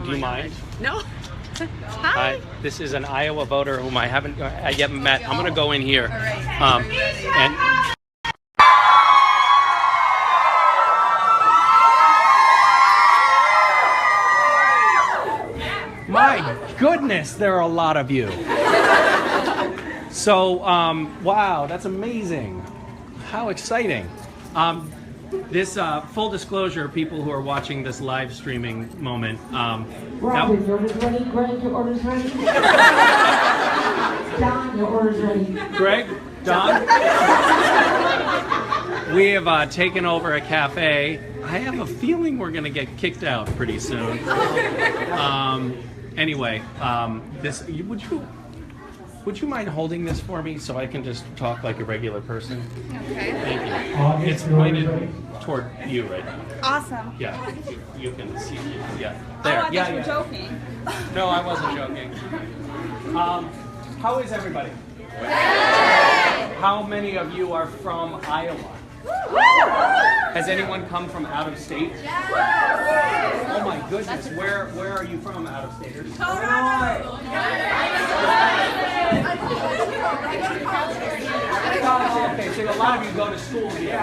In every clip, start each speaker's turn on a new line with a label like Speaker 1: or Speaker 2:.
Speaker 1: Do you mind?
Speaker 2: No. Hi.
Speaker 1: This is an Iowa voter whom I haven't yet met. I'm going to go in here.
Speaker 2: All right.
Speaker 1: And my goodness, there are a lot of you. So, wow, that's amazing. How exciting. This full disclosure, people who are watching this live streaming moment.
Speaker 3: Robin, your order's ready. Greg, your order's ready. Don, your order's ready.
Speaker 1: Greg, Don, we have taken over a cafe. I have a feeling we're going to get kicked out pretty soon. Anyway, this would you mind holding this for me so I can just talk like a regular person?
Speaker 2: Okay.
Speaker 1: Thank you. It's pointed toward you, right?
Speaker 2: Awesome.
Speaker 1: Yeah. You can see. Yeah.
Speaker 2: Oh,
Speaker 1: There.
Speaker 2: I thought you were joking.
Speaker 1: No, I wasn't joking. How is everybody? How many of you are from Iowa? Has anyone come from out of state? Oh my goodness, where are you from, out of staters?
Speaker 2: Colorado.
Speaker 1: Okay, so a lot of you go to school here.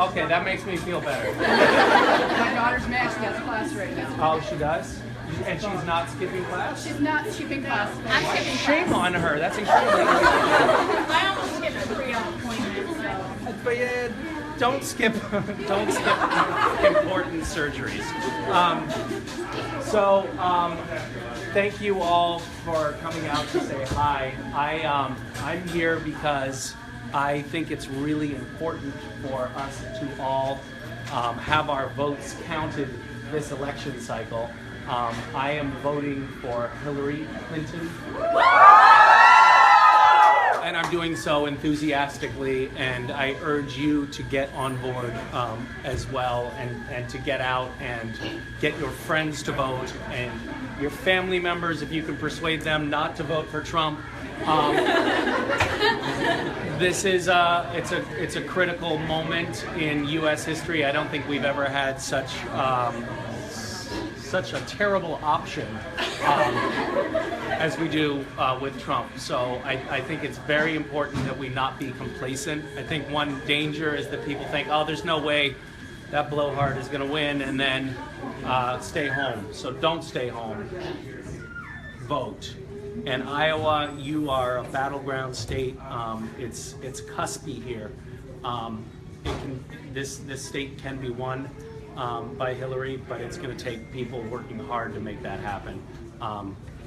Speaker 1: Okay, that makes me feel better.
Speaker 4: My daughter's mad. She has class right now.
Speaker 1: Oh, she does? And she's not skipping class?
Speaker 4: She's not skipping class. I'm skipping
Speaker 1: Shame on her, that's incredible.
Speaker 4: I almost skipped 3 appointments.
Speaker 1: But yeah, don't skip important surgeries. Thank you all for coming out to say hi. I'm here because I think it's really important for us to all have our votes counted this election cycle. I am voting for Hillary Clinton. And I'm doing so enthusiastically, and I urge you to get on board as well, and to get out and get your friends to vote, and your family members, if you can persuade them not to vote for Trump. This is it's a critical moment in U.S. history. I don't think we've ever had such a terrible option as we do with Trump. So I think it's very important that we not be complacent. I think one danger is that people think, oh, there's no way that blowhard is going to win, and then stay home. So don't stay home. Vote. And Iowa, you are a battleground state. It's cuspy here. This state can be won by Hillary, but it's going to take people working hard to make that happen.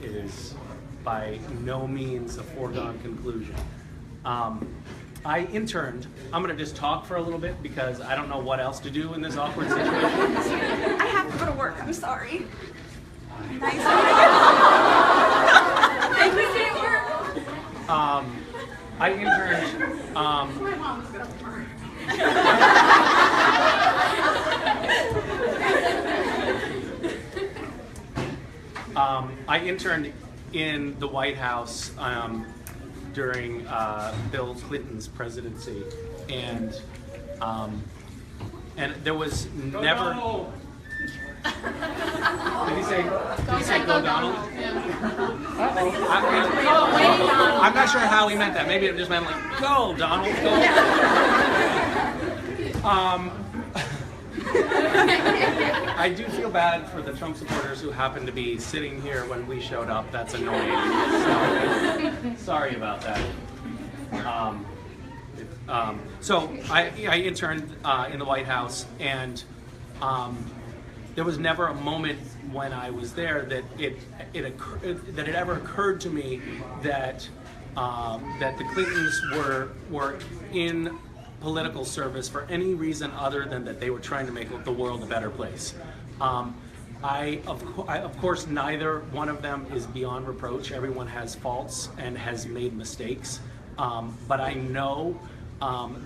Speaker 1: It is by no means a foregone conclusion. I interned. I'm going to just talk for a little bit because I don't know what else to do in this awkward situation.
Speaker 2: I have to go to work. I'm sorry. Nice. Thank you for your work.
Speaker 1: I interned. I interned in the White House during Bill Clinton's presidency, and there was never. Did he say go Donald? I'm not sure how he meant that. Maybe it just meant like go Donald, go. I do feel bad for the Trump supporters who happened to be sitting here when we showed up. That's annoying. So, sorry about that. So I interned in the White House, and there was never a moment when I was there that it ever occurred to me that the Clintons were in political service for any reason other than that they were trying to make the world a better place. Of course, neither one of them is beyond reproach. Everyone has faults and has made mistakes. But I know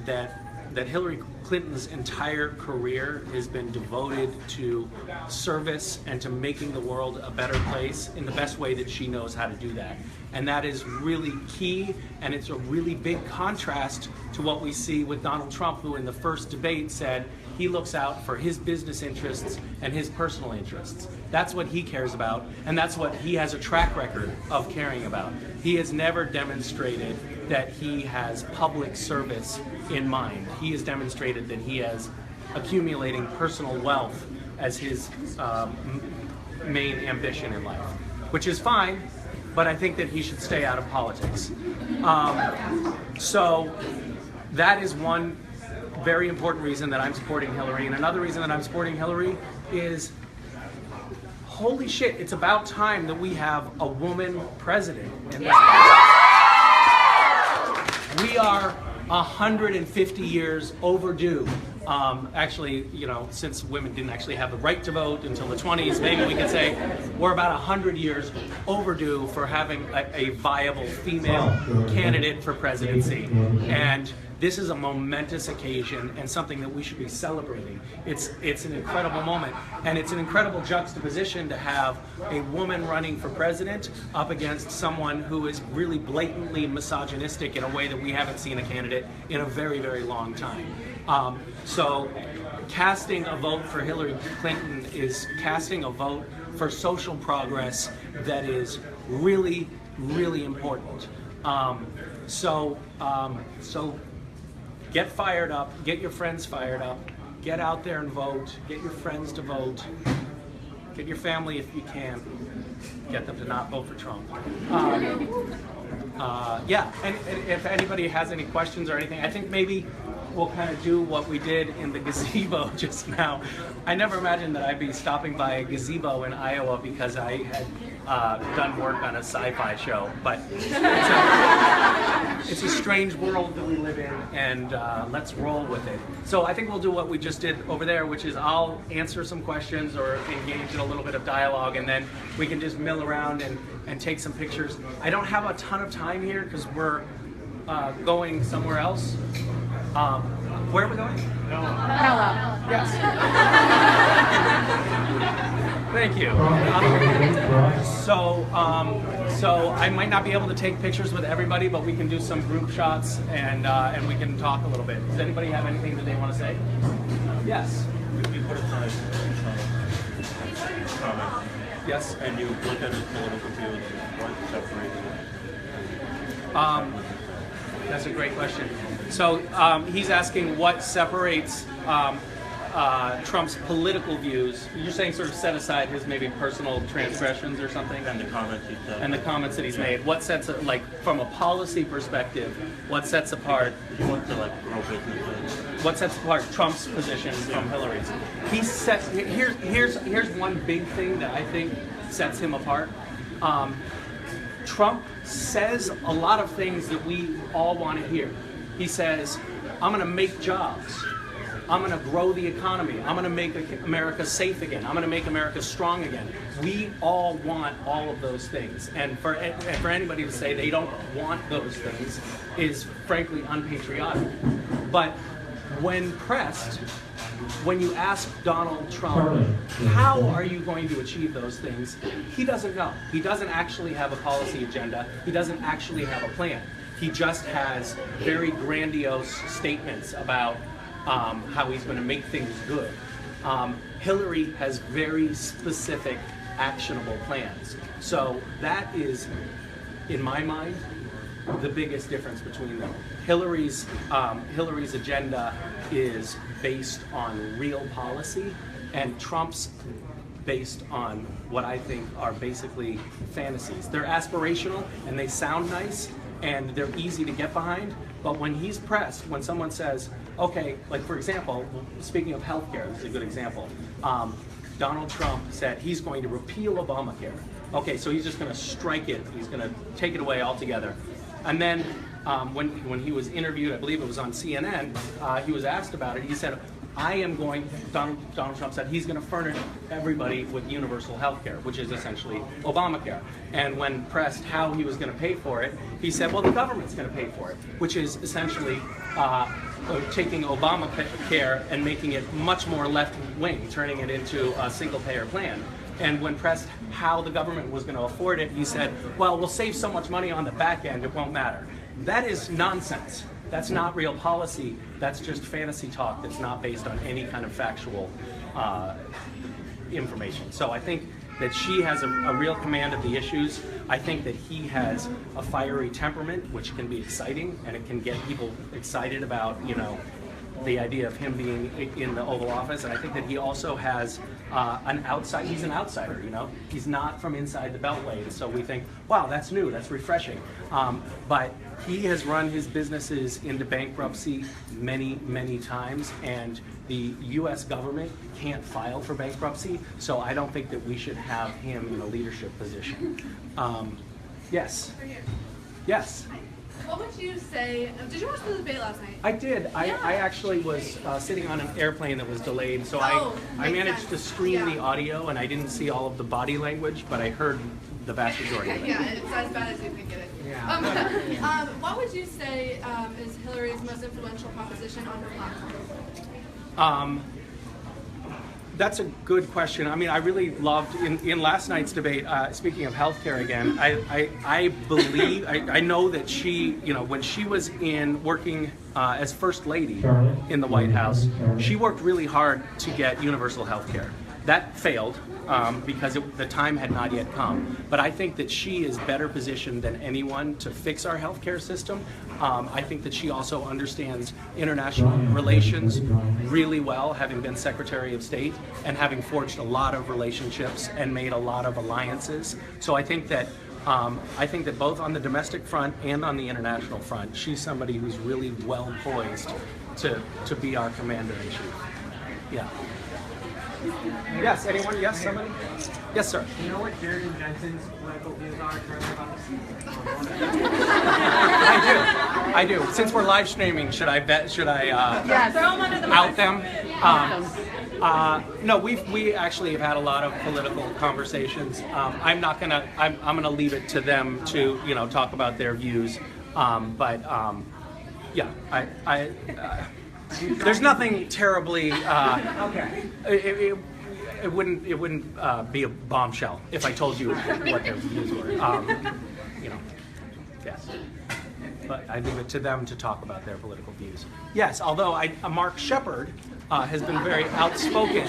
Speaker 1: that that Hillary Clinton's entire career has been devoted to service and to making the world a better place in the best way that she knows how to do that. And that is really key, and it's a really big contrast to what we see with Donald Trump, who in the first debate said he looks out for his business interests and his personal interests. That's what he cares about, and that's what he has a track record of caring about. He has never demonstrated that he has public service in mind. He has demonstrated that he has accumulating personal wealth as his main ambition in life, which is fine, but I think that he should stay out of politics. So that is one very important reason that I'm supporting Hillary. And another reason that I'm supporting Hillary is, holy shit, it's about time that we have a woman president in this country. We are 150 years overdue. Actually, you know, since women didn't actually have the right to vote until the 20s, maybe we could say we're about 100 years overdue for having a viable female candidate for presidency. And this is a momentous occasion and something that we should be celebrating. It's an incredible moment, and it's an incredible juxtaposition to have a woman running for president up against someone who is really blatantly misogynistic in a way that we haven't seen a candidate in a very, very long time. So casting a vote for Hillary Clinton is casting a vote for social progress that is really, really important. So get fired up, get your friends fired up, get out there and vote, get your friends to vote, get your family if you can, get them to not vote for Trump. Yeah, and if anybody has any questions or anything, I think maybe we'll kind of do what we did in the gazebo just now. I never imagined that I'd be stopping by a gazebo in Iowa because I had done work on a sci-fi show, but it's a strange world that we live in, and let's roll with it. So I think we'll do what we just did over there, which is I'll answer some questions or engage in a little bit of dialogue, and then we can just mill around and take some pictures. I don't have a ton of time here because we're going somewhere else. Where are we going?
Speaker 4: Hello.
Speaker 1: Yes. Thank you. So I might not be able to take pictures with everybody, but we can do some group shots and we can talk a little bit. Does anybody have anything that they want to say? Yes.
Speaker 5: You put aside comment.
Speaker 1: Yes.
Speaker 5: And you look at his political views. What separates them?
Speaker 1: That's a great question. So he's asking what separates Trump's political views. You're saying sort of set aside his maybe personal transgressions or something?
Speaker 5: And the comments he said.
Speaker 1: And the comments that he's made. What sets, like, from a policy perspective, what sets apart?
Speaker 5: He wants to, like, grow businesses.
Speaker 1: What sets apart Trump's position from Hillary's? He sets, here's one big thing that I think sets him apart. Trump says a lot of things that we all want to hear. He says, I'm going to make jobs. I'm going to grow the economy. I'm going to make America safe again. I'm going to make America strong again. We all want all of those things. And for anybody to say they don't want those things is frankly unpatriotic. But when pressed, when you ask Donald Trump, how are you going to achieve those things? He doesn't know. He doesn't actually have a policy agenda. He doesn't actually have a plan. He just has very grandiose statements about how he's going to make things good. Hillary has very specific, actionable plans. So that is, in my mind, the biggest difference between them. Hillary's agenda is based on real policy, and Trump's based on what I think are basically fantasies. They're aspirational and they sound nice and they're easy to get behind, but when he's pressed, when someone says, okay, like for example, speaking of healthcare, this is a good example. Donald Trump said he's going to repeal Obamacare. Okay, so he's just going to strike it. He's going to take it away altogether. And then when he was interviewed, I believe it was on CNN, he was asked about it. He said, Donald Trump said he's going to furnish everybody with universal health care, which is essentially Obamacare. And when pressed how he was going to pay for it, he said, well, the government's going to pay for it, which is essentially taking Obamacare and making it much more left-wing, turning it into a single-payer plan. And when pressed how the government was going to afford it, he said, well, we'll save so much money on the back end, it won't matter. That is nonsense. That's not real policy. That's just fantasy talk that's not based on any kind of factual information. So I think that she has a real command of the issues. I think that he has a fiery temperament, which can be exciting, and it can get people excited about, you know, the idea of him being in the Oval Office. And I think that he also has he's an outsider, you know? He's not from inside the Beltway, and so we think, wow, that's new, that's refreshing. But he has run his businesses into bankruptcy many, many times, and the U.S. government can't file for bankruptcy, so I don't think that we should have him in a leadership position. Yes? Yes?
Speaker 6: What would you say? Did you watch the debate last night?
Speaker 1: I did.
Speaker 6: Yeah.
Speaker 1: I actually was sitting on an airplane that was delayed, so I
Speaker 6: makes
Speaker 1: managed
Speaker 6: sense.
Speaker 1: to stream
Speaker 6: Yeah.
Speaker 1: the audio, and I didn't see all of the body language, but I heard the vast majority of it.
Speaker 6: Yeah, and it's as bad as you think it is. What would you say is Hillary's most influential proposition on her platform?
Speaker 1: That's a good question. I mean, I really loved in last night's debate. Speaking of healthcare again, I know that she, you know, when she was working as First Lady in the White House, she worked really hard to get universal healthcare. That failed because the time had not yet come. But I think that she is better positioned than anyone to fix our healthcare system. I think that she also understands international relations really well, having been Secretary of State and having forged a lot of relationships and made a lot of alliances. So I think that both on the domestic front and on the international front, she's somebody who's really well poised to be our commander-in-chief. Yeah. Yes, anyone? Yes, somebody? Yes, sir.
Speaker 7: Do you know what Jared and Jensen's political views are currently about
Speaker 1: I do. Since we're live streaming, should I out them? No, we actually have had a lot of political conversations. I'm gonna leave it to them to, you know, talk about their views. Yeah, there's nothing terribly.
Speaker 7: Okay.
Speaker 1: It wouldn't be a bombshell if I told you what their views were. You know, yes. But I leave it to them to talk about their political views. Yes, although Mark Shepard has been very outspoken.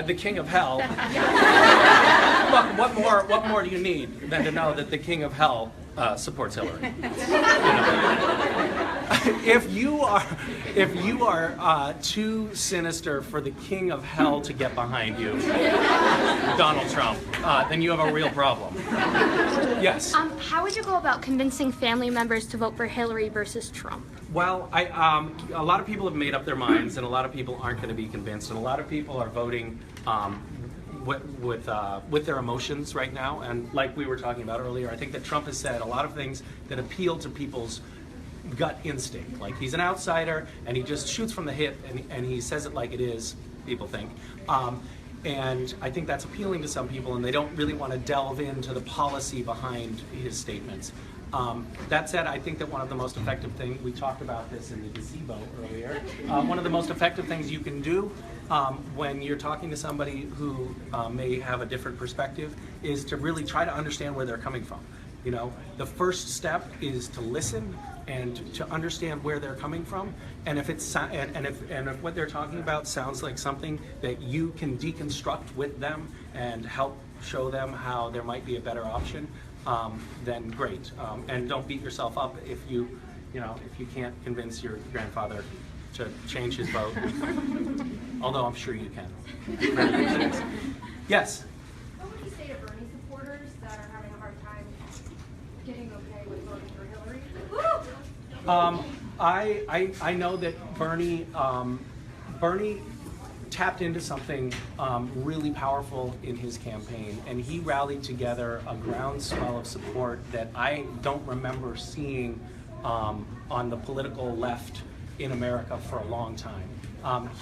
Speaker 1: The king of hell. Look, what more do you need than to know that the king of hell supports Hillary? You know? If you are too sinister for the king of hell to get behind you, Donald Trump, then you have a real problem. Yes.
Speaker 8: How would you go about convincing family members to vote for Hillary versus Trump?
Speaker 1: Well, a lot of people have made up their minds, and a lot of people aren't going to be convinced, and a lot of people are voting with their emotions right now. And like we were talking about earlier, I think that Trump has said a lot of things that appeal to people's gut instinct. Like, he's an outsider, and he just shoots from the hip, and he says it like it is, people think. And I think that's appealing to some people, and they don't really want to delve into the policy behind his statements. That said, I think that one of the most effective things, we talked about this in the gazebo earlier, one of the most effective things you can do when you're talking to somebody who may have a different perspective is to really try to understand where they're coming from. You know, the first step is to listen and to understand where they're coming from, and if if what they're talking about sounds like something that you can deconstruct with them and help show them how there might be a better option, then great. And don't beat yourself up if you can't convince your grandfather to change his vote. Although I'm sure you can. Yes.
Speaker 8: What would you say to Bernie supporters that are having a hard time getting okay with voting for Hillary?
Speaker 1: I know that Bernie tapped into something really powerful in his campaign, and he rallied together a groundswell of support that I don't remember seeing on the political left in America for a long time.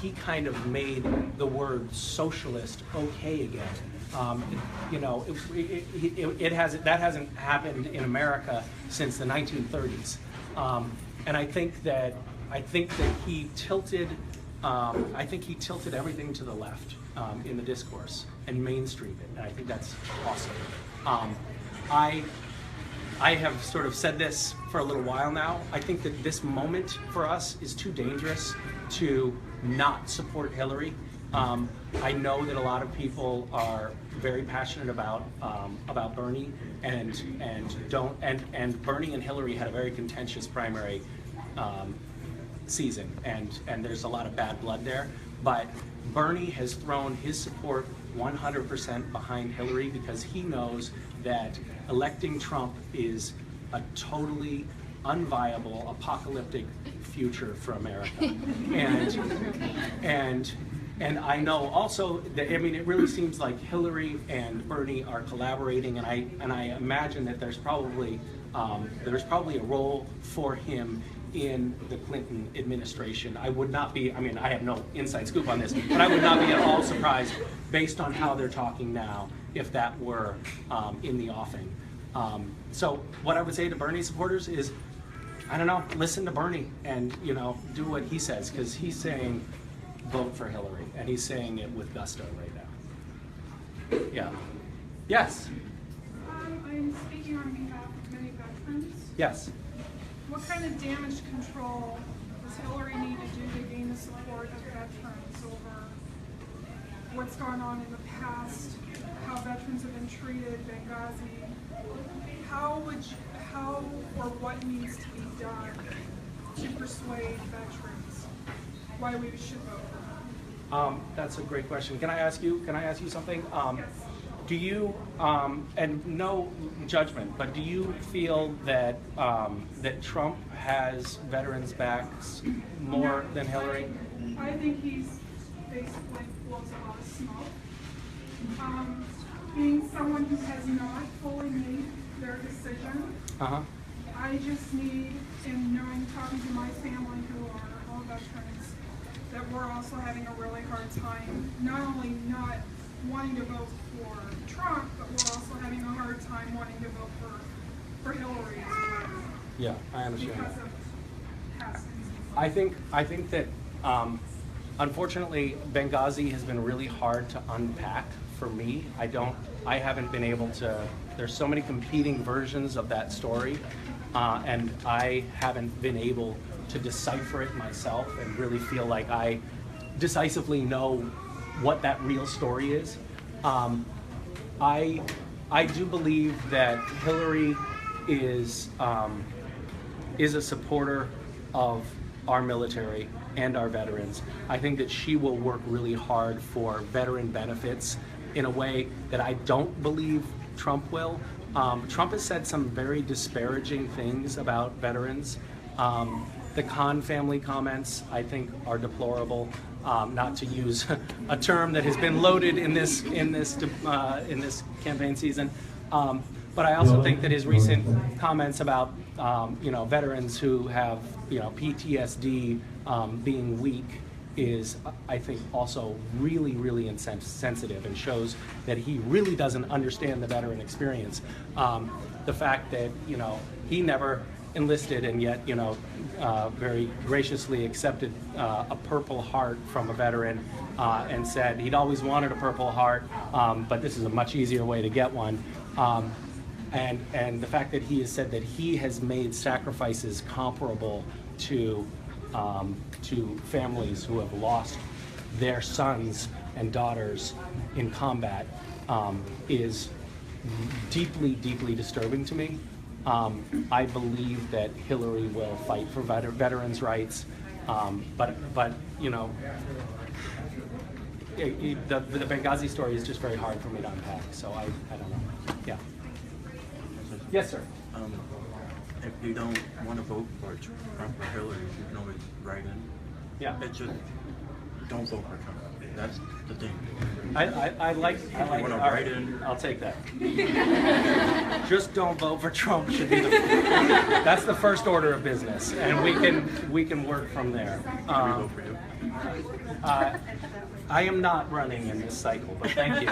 Speaker 1: He kind of made the word socialist okay again. You know, that hasn't happened in America since the 1930s, and I think that he tilted. I think he tilted everything to the left in the discourse and mainstreamed it, and I think that's awesome. I have sort of said this for a little while now. I think that this moment for us is too dangerous to not support Hillary. I know that a lot of people are very passionate about Bernie and Bernie and Hillary had a very contentious primary season, and there's a lot of bad blood there. But Bernie has thrown his support 100% behind Hillary because he knows that electing Trump is a totally unviable, apocalyptic future for America. And I know also that, I mean, it really seems like Hillary and Bernie are collaborating, and I imagine that there's probably a role for him in the Clinton administration. I would not be, I mean, I have no inside scoop on this, but I would not be at all surprised based on how they're talking now if that were in the offing. So what I would say to Bernie supporters is, I don't know, listen to Bernie and, you know, do what he says, because he's saying vote for Hillary, and he's saying it with gusto right now. Yeah. Yes.
Speaker 8: I'm speaking on behalf of many veterans.
Speaker 1: Yes.
Speaker 8: What kind of damage control does Hillary need to do to gain the support of veterans over what's gone on in the past, how veterans have been treated, Benghazi? How or what needs to be done to persuade veterans why we should vote for them?
Speaker 1: That's a great question. Can I ask you something? Do you, and no judgment, but do you feel that that Trump has veterans' backs more than Hillary?
Speaker 8: I think he's basically blows a lot of smoke. Being someone who has not fully made their decision, I just need, in knowing, talking to my family who are all veterans, that we're also having a really hard time, not only not wanting to vote for Trump, but we're also having a hard time wanting to vote for Hillary as well.
Speaker 1: Yeah, I understand.
Speaker 8: Because of past
Speaker 1: I think that unfortunately Benghazi has been really hard to unpack for me. I haven't been able to. There's so many competing versions of that story, and I haven't been able to decipher it myself and really feel like I decisively know what that real story is. I do believe that Hillary is a supporter of our military and our veterans. I think that she will work really hard for veteran benefits in a way that I don't believe Trump will. Trump has said some very disparaging things about veterans. The Khan family comments, I think, are deplorable. Not to use a term that has been loaded in this campaign season, but I also think that his recent comments about veterans who have PTSD being weak is, I think, also really, really insensitive and shows that he really doesn't understand the veteran experience. The fact that he never enlisted and yet very graciously accepted a Purple Heart from a veteran and said he'd always wanted a Purple Heart, but this is a much easier way to get one. And the fact that he has said that he has made sacrifices comparable to families who have lost their sons and daughters in combat is deeply, deeply disturbing to me. I believe that Hillary will fight for veterans' rights, but the Benghazi story is just very hard for me to unpack. So I don't know. Yeah. Yes, sir.
Speaker 5: If you don't want to vote for Trump or Hillary, you can always write in.
Speaker 1: Yeah.
Speaker 5: It's just don't vote for Trump. That's the thing.
Speaker 1: I like,
Speaker 5: wanna
Speaker 1: all right,
Speaker 5: write in?
Speaker 1: I'll take that. Just don't vote for Trump should be that's the first order of business, and we can work from there.
Speaker 5: Vote for you.
Speaker 1: I am not running in this cycle, but thank you.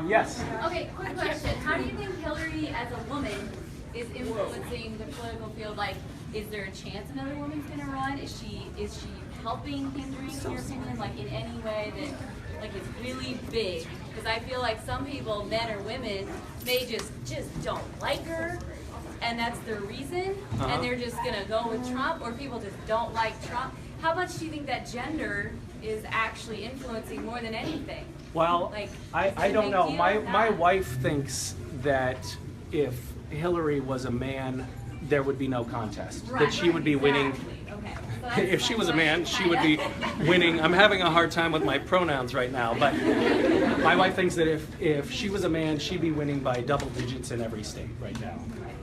Speaker 1: Yes.
Speaker 9: Okay, quick question. How do you think Hillary, as a woman, is influencing the political field? Like, is there a chance another woman's going to run? Is she helping, hindering, in your opinion, like in any way that, like, it's really big? Because I feel like some people, men or women, they just don't like her, and that's their reason, and they're just going to go with Trump, or people just don't like Trump. How much do you think that gender is actually influencing more than anything?
Speaker 1: Well,
Speaker 9: Like,
Speaker 1: I don't know.
Speaker 9: deal
Speaker 1: My
Speaker 9: or
Speaker 1: my
Speaker 9: not?
Speaker 1: wife thinks that if Hillary was a man, there would be no contest. That she would be winning.
Speaker 9: Exactly. Okay. So that's
Speaker 1: If she
Speaker 9: my
Speaker 1: was a man,
Speaker 9: question,
Speaker 1: she would be
Speaker 9: kinda.
Speaker 1: winning. I'm having a hard time with my pronouns right now, but my wife thinks that if she was a man, she'd be winning by double digits in every state right now.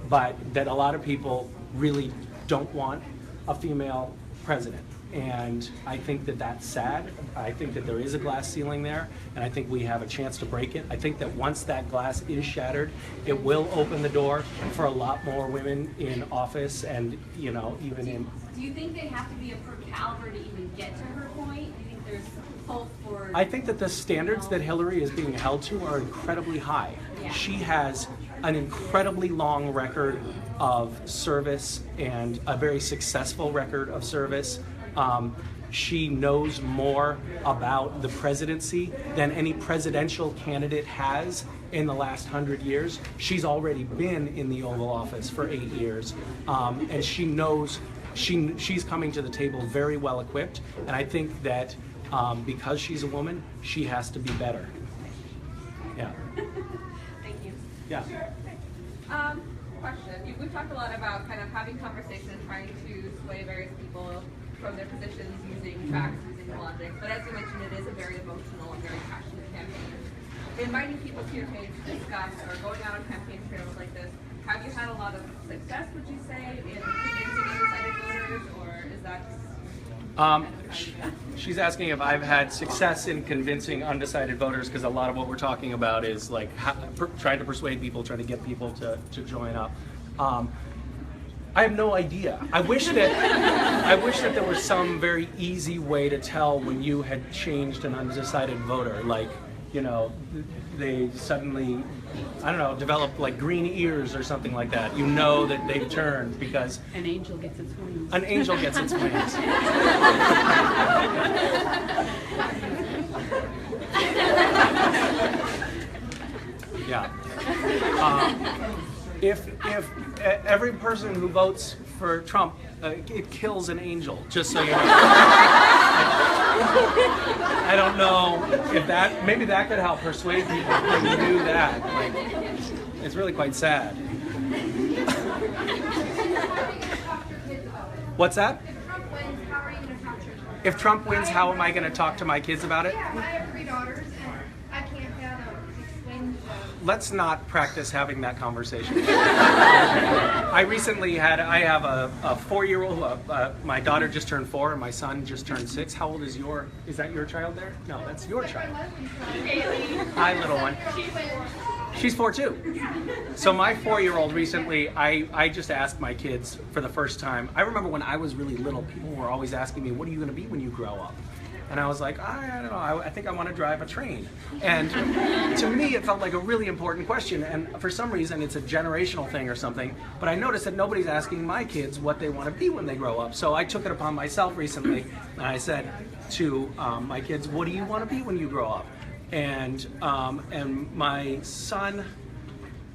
Speaker 1: But that a lot of people really don't want a female president. And I think that that's sad. I think that there is a glass ceiling there, and I think we have a chance to break it. I think that once that glass is shattered, it will open the door for a lot more women in office, and even in.
Speaker 9: Do you think they have to be of her caliber to even get to her point? Do you think there's hope for?
Speaker 1: I think that the standards that Hillary is being held to are incredibly high.
Speaker 9: Yeah.
Speaker 1: She has an incredibly long record of service and a very successful record of service. She knows more about the presidency than any presidential candidate has in the last 100 years. She's already been in the Oval Office for 8 years, and she knows she's coming to the table very well equipped. And I think that because she's a woman, she has to be better. Yeah.
Speaker 9: Thank you.
Speaker 1: Yeah.
Speaker 10: Question. We've talked a lot about kind of having conversations, trying to sway various people from their positions using facts, using logic. But as you mentioned, it is a very emotional and very passionate campaign. Inviting people to your page to discuss or going out on campaign trails like this, have you had a lot of success, would you say, in convincing undecided voters, or is that
Speaker 1: She's asking if I've had success in convincing undecided voters, because a lot of what we're talking about is like trying to persuade people, trying to get people to join up. I have no idea. I wish that there was some very easy way to tell when you had changed an undecided voter, like they suddenly, I don't know, develop like green ears or something like that. You know that they've turned because
Speaker 4: An angel gets its wings.
Speaker 1: an angel gets its wings. Yeah. If every person who votes for Trump, it kills an angel, just so you know. I don't know if maybe that could help persuade people to do that. Like, it's really quite sad. What's that? If Trump wins, how am I going to talk to my kids about it?
Speaker 6: Yeah, I have 3 daughters, and I can't explain.
Speaker 1: Let's not practice having that conversation. I have a 4-year-old, my daughter just turned 4 and my son just turned 6. How old is that your child there? No, that's your child. Hi, little one. She's 4 too. So my 4-year-old recently, I just asked my kids for the first time. I remember when I was really little, people were always asking me, what are you going to be when you grow up? And I was like, I don't know, I think I want to drive a train. And to me, it felt like a really important question. And for some reason, it's a generational thing or something. But I noticed that nobody's asking my kids what they want to be when they grow up. So I took it upon myself recently. And I said to my kids, what do you want to be when you grow up? And my son,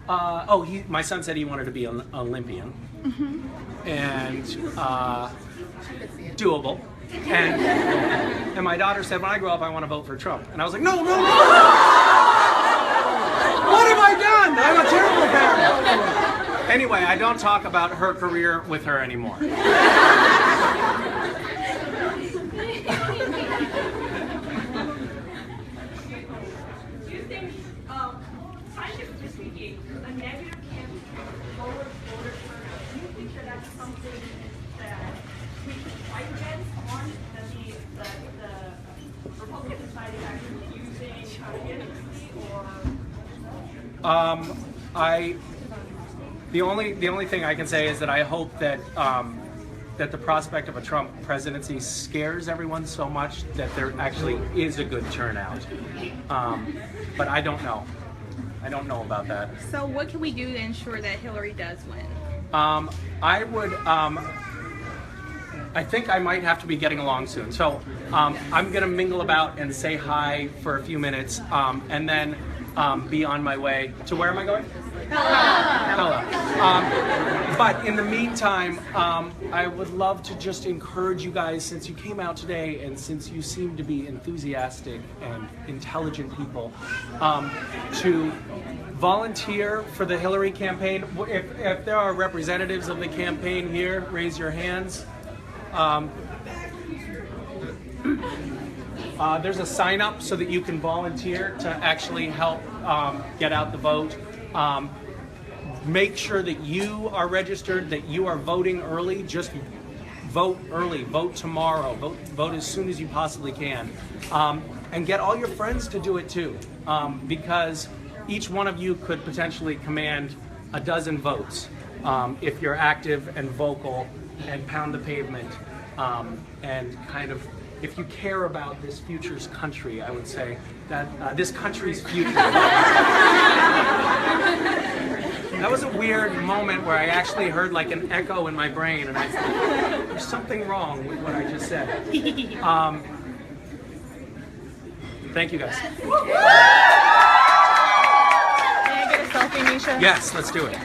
Speaker 1: my son said he wanted to be an Olympian. And doable. And my daughter said, when I grow up, I want to vote for Trump. And I was like, no, no, no! What have I done? I'm a terrible parent. Anyway, I don't talk about her career with her anymore.
Speaker 10: Do you think, scientifically speaking, a negative campaign lower voter turnout, do you think that that's something that we should fight against on the
Speaker 1: The only thing I can say is that I hope that that the prospect of a Trump presidency scares everyone so much that there actually is a good turnout. But I don't know. I don't know about that.
Speaker 2: So what can we do to ensure that Hillary does win?
Speaker 1: I would. I think I might have to be getting along soon. So I'm gonna mingle about and say hi for a few minutes, and then be on my way to where am I going? Hello. But in the meantime, I would love to just encourage you guys, since you came out today and since you seem to be enthusiastic and intelligent people, to volunteer for the Hillary campaign. If there are representatives of the campaign here, raise your hands. There's a sign up so that you can volunteer to actually help get out the vote. Make sure that you are registered, that you are voting early. Just vote early, vote tomorrow, vote as soon as you possibly can. And get all your friends to do it too, because each one of you could potentially command a dozen votes if you're active and vocal and pound the pavement, and kind of, if you care about this future's country, I would say that this country's future. That was a weird moment where I actually heard like an echo in my brain, and I thought, there's something wrong with what I just said. Thank you guys.
Speaker 2: Can I get a selfie, Misha?
Speaker 1: Yes, let's do it.